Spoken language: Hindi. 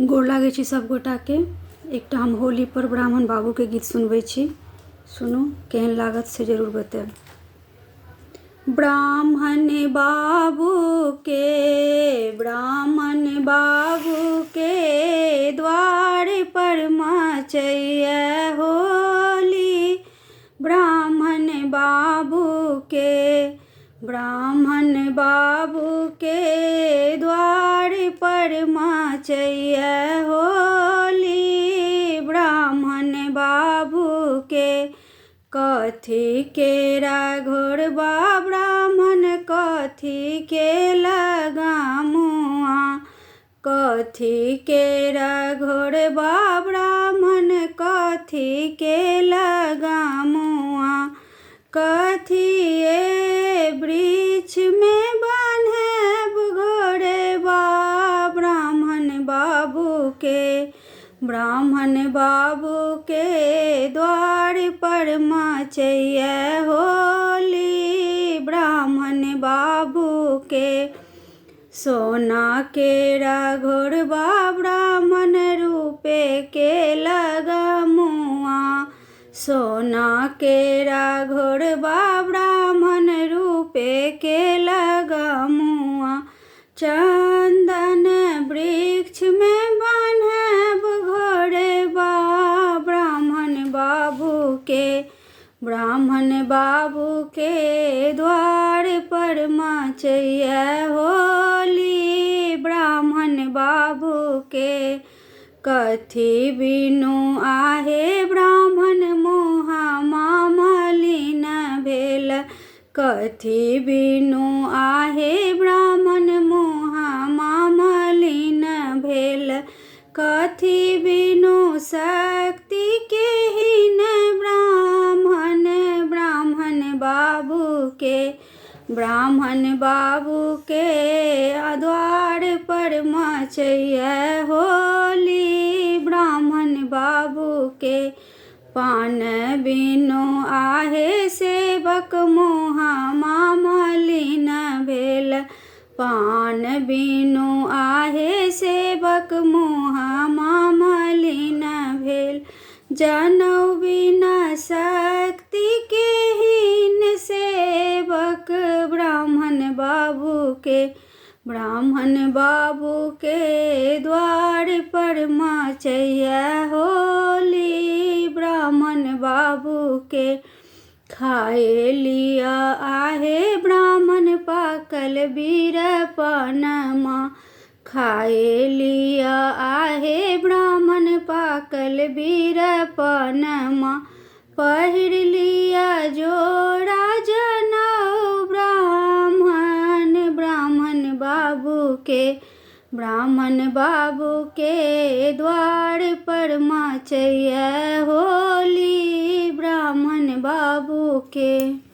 गोर लागै छी सब गोटा के। एकटा हम होली पर ब्राह्मण बाबू के गीत सुनबै छी, सुनू केहन लागत से जरूर बताएब। ब्राह्मण बाबू के द्वार पर मचैया होली। ब्राह्मण बाबू के द्वार पर मचैया होली। ब्राह्मण बाबू के कथी केरा घोरबा, ब्राह्मण कथी के लगामुआ। कथी केरा घोरबा, ब्राह्मण कथी के लगामुआ। कथिए वृक्ष में बान्हब घोरबा, ब्राह्मण बाबू के द्वार पर मचैया होली। ब्राह्मण बाबू के सोना केरा घोरबा, ब्राह्मण रूपे के लगामुआ। सोना केरा घोरबा, ब्राह्मण रूपे के लगामुआ। चंदन वृक्ष में बान्हब घोरबा, ब्राह्मण बाबू के द्वार पर मचैया होली। ब्राह्मण बाबू के कथी बिनु आहे, ब्राह्मण मुहा मलिन भेल। कथी बिनु आहे, ब्राह्मण मुहा मलिन भेल। कथी बिनु शक्ति के हीन, ब्राह्मण बाबू के द्वार पर मचैया होली। ब्राह्मण बाबू के पान बिनु आहे, सेवक मुहा मलिन भेल। पान बिनु आहे, सेवक मुहा मलिन भेल। जनौ बिना शक्ति के हीन, सेवक ब्राह्मण बाबू के द्वार पर मचैया होली। ब्राह्मण बाबू के खाए लिया आहे, ब्राह्मण पाकल बीरपनमा। खाए लिया आहे, ब्राह्मण पाकल बीरपनमा। पहिर लिया जोड़ा जनौ, ब्राह्मण बाबू के द्वार पर मचैया होली। ब्राह्मण बाबू के।